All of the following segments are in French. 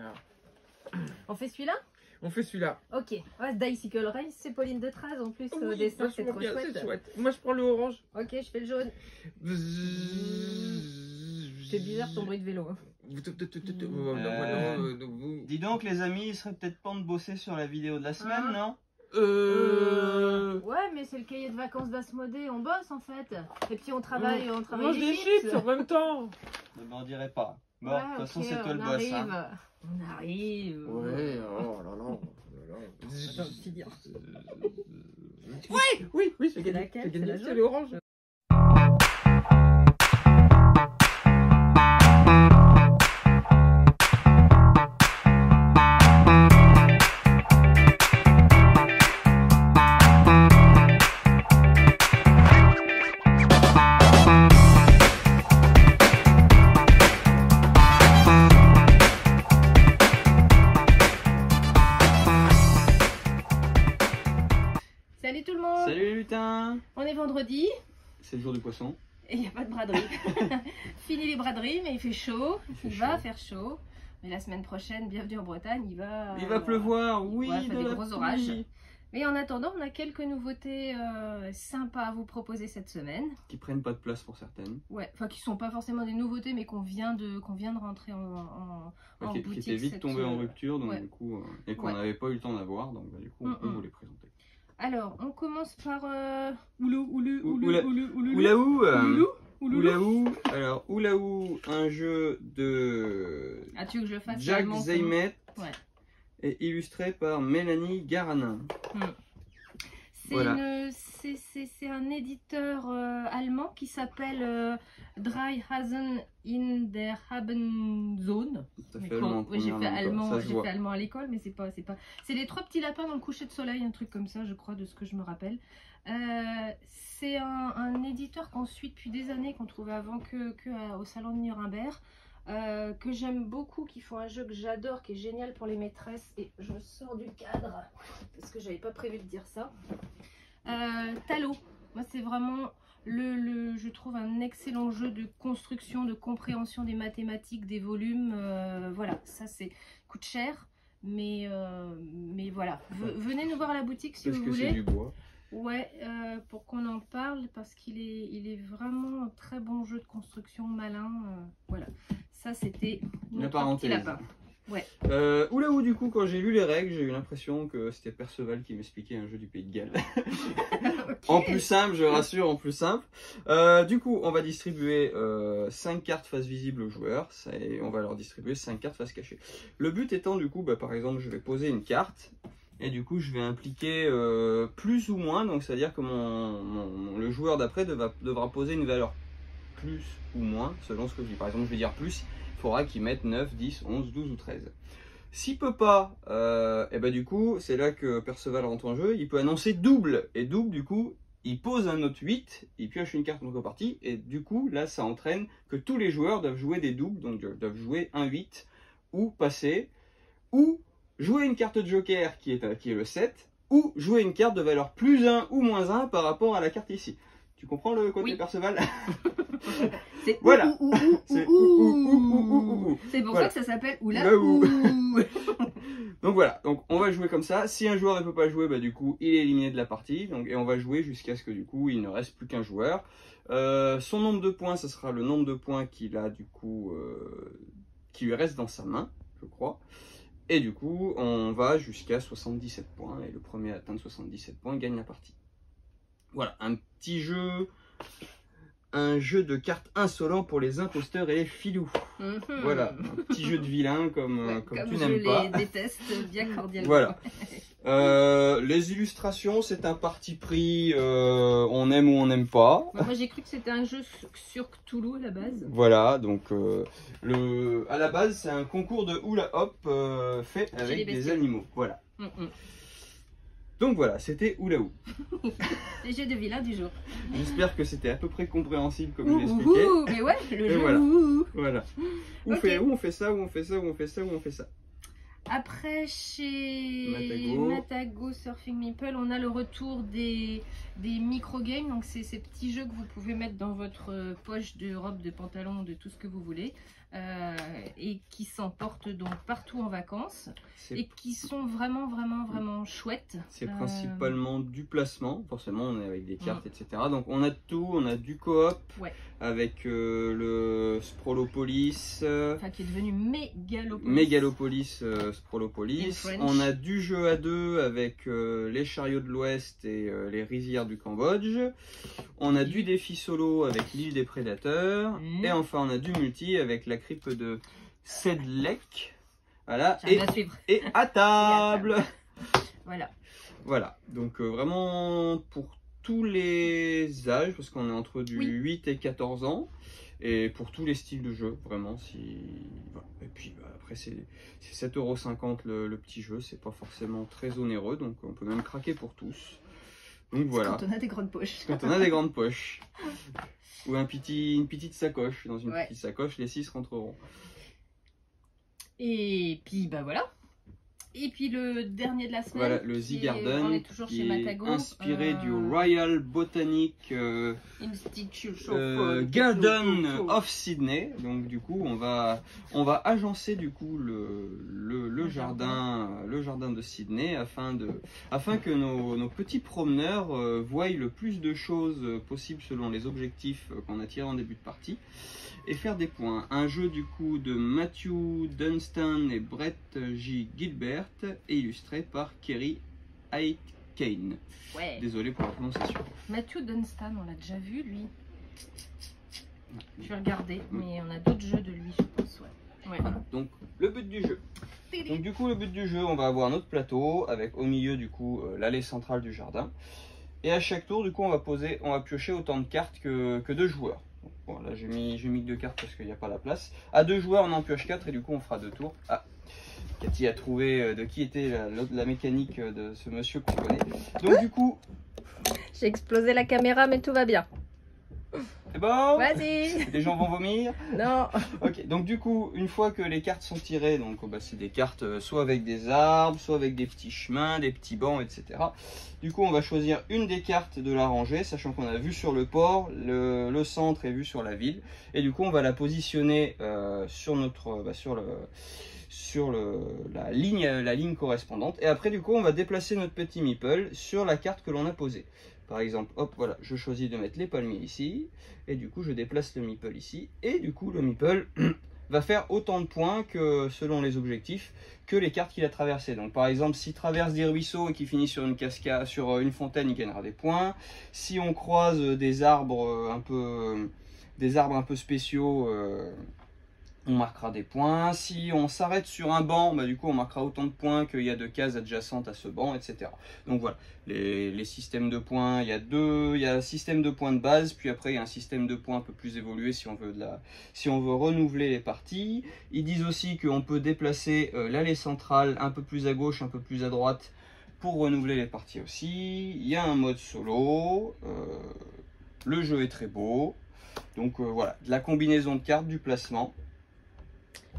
Voilà. On fait celui-là? On fait celui-là. Ok. Ouais, Dicycle Race, c'est Pauline de Traz en plus au Oui, dessin, c'est vachement trop bien, chouette. c'est chouette. Moi, je prends le orange. Ok, je fais le jaune. C'est bizarre ton bruit de vélo. Hein. Dis donc les amis, il serait peut-être temps de bosser sur la vidéo de la semaine, non? Ouais, mais c'est le cahier de vacances d'Asmodée, on bosse en fait. Et puis on travaille, On mange des chips en même temps. Ne m'en dirais pas. Bon, Ouais, de toute façon, ok, c'est toi le on boss. arrive. Hein. On arrive. Ouais, oh là là. Attends, c'est bien. Oui, j'ai C'est gagné. laquelle? J'ai C'est gagné, la c'est jaune? l'orange. Salut tout le monde. Salut les lutins. On est vendredi C'est le jour du poisson. et il n'y a pas de braderie. Fini les braderies, mais il fait chaud. Il va faire chaud. Mais la semaine prochaine, bienvenue en Bretagne, il va pleuvoir, oui, ouais, faire de des la gros pluie. orages. Mais en attendant, on a quelques nouveautés sympas à vous proposer cette semaine. Qui prennent pas de place pour certaines. Ouais, enfin qui sont pas forcément des nouveautés, mais qu'on vient de rentrer en Qui boutique. étaient vite tombées en rupture, donc ouais. du coup, et qu'on Ouais. n'avait pas eu le temps d'avoir, donc du coup, on vous les présenter. Alors, on commence par Oulaou. Alors, Oulaou, un jeu de Ah, tu veux que je le fasse Jack allemand, Zeimet Ouais. et illustré par Mélanie Garanin. C'est Voilà. un éditeur allemand qui s'appelle Dreihasen in der Habenzone. Ça Mais fait quoi, allemand, ouais, j'ai fait premièrement, allemand, ça se j'ai voit. fait allemand à l'école, mais c'est pas. C'est les 3 petits lapins dans le coucher de soleil, un truc comme ça, je crois, de ce que je me rappelle. C'est un éditeur qu'on suit depuis des années, qu'on trouvait avant au salon de Nuremberg. Que j'aime beaucoup, qui font un jeu que j'adore, qui est génial pour les maîtresses, et je sors du cadre parce que j'avais pas prévu de dire ça. Talo, moi c'est vraiment je trouve un excellent jeu de construction, de compréhension des mathématiques, des volumes. Voilà, ça c'est coûte cher, mais voilà. Venez nous voir à la boutique si vous Parce que c'est voulez. du bois. Ouais, pour qu'on en parle, parce qu'il est vraiment un très bon jeu de construction malin. Voilà, ça c'était La notre petit parenthèse. lapin. Ouais. Oulaou, du coup, quand j'ai lu les règles, j'ai eu l'impression que c'était Perceval qui m'expliquait un jeu du Pays de Galles. Okay. En plus simple, je rassure, en plus simple. Du coup, on va distribuer 5 cartes face visible aux joueurs. Et on va leur distribuer 5 cartes face cachée. Le but étant, du coup, par exemple, je vais poser une carte. Et du coup, je vais impliquer plus ou moins. Donc, c'est-à-dire que le joueur d'après devra poser une valeur plus ou moins, selon ce que je dis. Par exemple, je vais dire plus. Il faudra qu'il mette 9, 10, 11, 12 ou 13. S'il peut pas, et ben du coup, c'est là que Perceval rentre en jeu. Il peut annoncer double. Et double, du coup, il pose un autre 8, il pioche une carte en contrepartie. Et du coup, là, ça entraîne que tous les joueurs doivent jouer des doubles. Donc, doivent jouer un 8 ou passer. Ou jouer une carte de joker qui est le 7. Ou jouer une carte de valeur plus 1 ou moins 1 par rapport à la carte ici. Tu comprends le côté Perceval? C'est voilà. C'est pour voilà. ça que ça s'appelle Oulaou. Donc voilà, donc on va jouer comme ça. Si un joueur ne peut pas jouer, bah, du coup il est éliminé de la partie. Donc, et on va jouer jusqu'à ce que du coup il ne reste plus qu'un joueur. Son nombre de points, ce sera le nombre de points qu'il a du coup qui lui reste dans sa main, je crois. Et du coup on va jusqu'à 77 points. Et le premier à atteindre 77 points gagne la partie. Voilà, un petit jeu. Un jeu de cartes insolent pour les imposteurs et les filous. Voilà, un petit jeu de vilain comme tu n'aimes pas. Je les déteste bien cordialement. Voilà. Les illustrations, c'est un parti pris, on aime ou on n'aime pas. Moi j'ai cru que c'était un jeu sur Cthulhu à la base. Voilà, donc à la base c'est un concours de hula hop fait avec des animaux. Voilà. Donc voilà, c'était Oulaou. Les jeux de vilain du jour. J'espère que c'était à peu près compréhensible comme je l'expliquais. Mais ouais, le jeu. Voilà. Où on fait ça, où on fait ça, où on fait ça, où on fait ça. Après, chez Matago Surfing Meeple, on a le retour des micro-games. Donc, c'est ces petits jeux que vous pouvez mettre dans votre poche de robe, de pantalon, de tout ce que vous voulez. et qui s'emportent donc partout en vacances C'est et qui sont vraiment chouettes. c'est principalement du placement, forcément on est avec des cartes, etc. Donc on a tout, on a du coop Ouais. avec le Sprolopolis, Enfin, qui est devenu Mégalopolis. Mégalopolis, In Sprolopolis. French. On a du jeu à deux avec les chariots de l'Ouest et les rizières du Cambodge. On a du défi solo avec l'île des prédateurs. Et enfin on a du multi avec la crypte de Sedlec. Voilà, J'arrive à suivre. et à table. Voilà. Voilà, donc vraiment pour tous les âges, parce qu'on est entre du Oui. 8 et 14 ans, et pour tous les styles de jeu, vraiment. Voilà. Et puis après, c'est 7,50 € le petit jeu, c'est pas forcément très onéreux, donc on peut même craquer pour tous. Donc voilà, Quand on a des grandes poches. quand on a des grandes poches, ou une petite sacoche, dans une Ouais. petite sacoche, les 6 rentreront. Et puis bah voilà. Et puis le dernier de la semaine. Voilà, le qui The est- Garden, on est toujours qui chez est Matago. inspiré du Royal Botanic Institution Garden of Sydney. Donc du coup on va agencer du coup le jardin de Sydney afin que nos petits promeneurs voient le plus de choses possible selon les objectifs qu'on a tirés en début de partie et faire des points. Un jeu du coup de Matthew Dunstan et Brett J. Gilbert et illustré par Kerry Aitken. Ouais. Désolé pour la prononciation. Matthew Dunstan, on l'a déjà vu lui. Je vais regarder, mais on a d'autres jeux de lui, je pense. Ouais. Voilà, donc le but du jeu. Donc du coup le but du jeu, on va avoir notre plateau avec au milieu du coup l'allée centrale du jardin. Et à chaque tour du coup on va piocher autant de cartes que de joueurs. Bon là j'ai mis que 2 cartes parce qu'il n'y a pas la place. À 2 joueurs on en pioche 4 et du coup on fera 2 tours. Ah, Cathy a trouvé de qui était la mécanique de ce monsieur qu'on connaît. Donc du coup, J'ai explosé la caméra, mais tout va bien. c'est bon. Vas-y. Les gens vont vomir. Non. Ok, donc du coup, une fois que les cartes sont tirées, donc c'est des cartes soit avec des arbres, soit avec des petits chemins, des petits bancs, etc. Du coup, on va choisir une des cartes de la rangée, sachant qu'on a vu sur le port, le centre est vu sur la ville. Et du coup, on va la positionner sur la ligne correspondante. Et après, du coup, on va déplacer notre petit meeple sur la carte que l'on a posée. Par exemple, hop, voilà, je choisis de mettre les palmiers ici, et du coup je déplace le meeple ici, et du coup le meeple va faire autant de points que selon les objectifs que les cartes qu'il a traversées. Donc par exemple, s'il traverse des ruisseaux et qu'il finit sur une cascade, sur une fontaine, il gagnera des points. Si on croise des arbres un peu spéciaux, on marquera des points. Si on s'arrête sur un banc, du coup on marquera autant de points qu'il y a de cases adjacentes à ce banc, etc. Donc voilà, les systèmes de points, il y a un système de points de base, puis après il y a un système de points un peu plus évolué si on veut renouveler les parties. Ils disent aussi qu'on peut déplacer l'allée centrale un peu plus à gauche, un peu plus à droite pour renouveler les parties aussi. Il y a un mode solo, le jeu est très beau. Donc voilà, de la combinaison de cartes, du placement.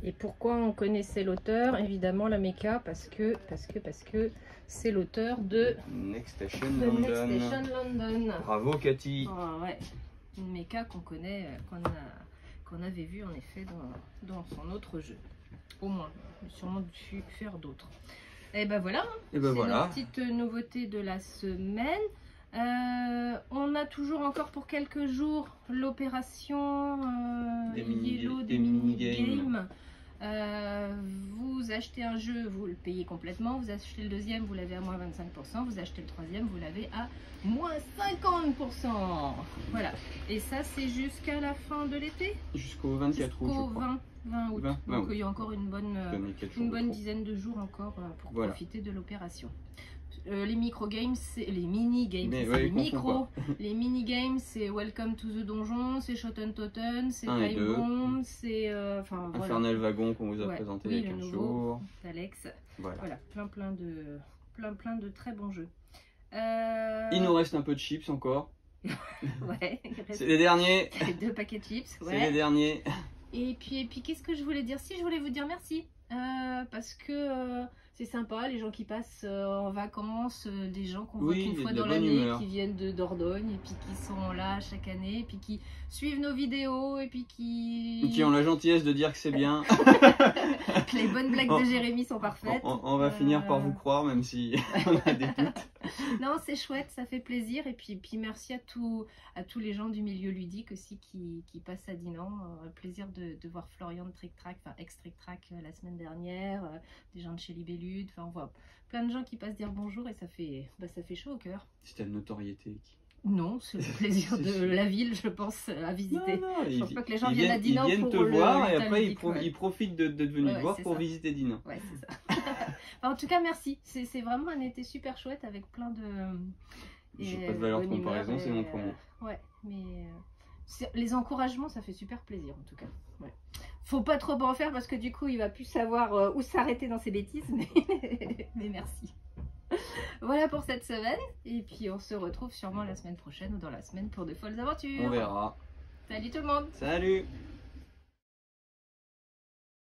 Et pourquoi on connaissait l'auteur? Évidemment la méca, parce que c'est l'auteur de Next Station The London. Next Station London. Bravo Cathy. Oh, ouais. Une méca qu'on connaît, qu'on avait vu en effet dans son autre jeu. Au moins, il a sûrement dû faire d'autres. Et ben voilà, Et ben c'est voilà. notre petite nouveauté de la semaine. On a toujours encore pour quelques jours l'opération Yellow des mini-games. Vous achetez un jeu, vous le payez complètement. Vous achetez le deuxième, vous l'avez à moins 25%. Vous achetez le troisième, vous l'avez à moins 50%. Voilà. Et ça, c'est jusqu'à la fin de l'été. Jusqu'au 24 août, je Jusqu'au crois. 20 août. 20 Donc août. il y a encore une bonne dizaine de jours encore pour Voilà. profiter de l'opération. Les micro-games, les mini-games, Mais c'est ouais, les comprends micros. Les mini-games, c'est Welcome to the Donjon, c'est Shot and Totten, c'est Un et Time deux. Bomb, c'est... enfin, voilà. Infernal Wagon qu'on vous a Ouais, présenté oui, il y a le 15 nouveau. jours. Alex. Voilà. Voilà, plein de très bons jeux. Il nous reste un peu de chips encore. Ouais, il reste C'est les derniers. 2 paquets de chips. C'est Ouais. les derniers. Et puis qu'est-ce que je voulais dire? Si, je voulais vous dire merci. Parce que C'est sympa, les gens qui passent en vacances, des gens qu'on voit Oui, qu'une il y a fois de la dans bonne l'année, humeur. qui viennent de Dordogne, et puis qui sont là chaque année, et puis qui suivent nos vidéos, et puis Qui ont la gentillesse de dire que c'est bien. que les bonnes blagues On- de Jérémy sont parfaites. On va finir par vous croire, même si on a des doutes. Non, c'est chouette, ça fait plaisir, et puis merci à tous les gens du milieu ludique aussi qui passent à Dinan. Plaisir de voir Florian de Trick Track, enfin ex-Trick Track la semaine dernière, des gens de chez Libellude, enfin on voit plein de gens qui passent dire bonjour et ça fait chaud au cœur. C'était une notoriété. Non, c'est le plaisir C'est de sûr. la ville, je pense, à visiter. Non, Je pense pas que les gens ils viennent à Dinan ils viennent pour te le voir et Little après Ludique, ouais. ils profitent de venir Ouais, te voir c'est pour ça. visiter Dinan. Ouais, c'est ça. Enfin, en tout cas, merci. C'est vraiment un été super chouette avec plein de. J'ai pas de valeur de bonne humeur comparaison, c'est mon premier. Ouais, mais les encouragements, ça fait super plaisir en tout cas. Ouais. Faut pas trop en faire parce que du coup, il va plus savoir où s'arrêter dans ses bêtises, mais merci. Voilà pour cette semaine. Et puis, on se retrouve sûrement la semaine prochaine ou dans la semaine pour de folles aventures. On verra. Salut tout le monde! Salut!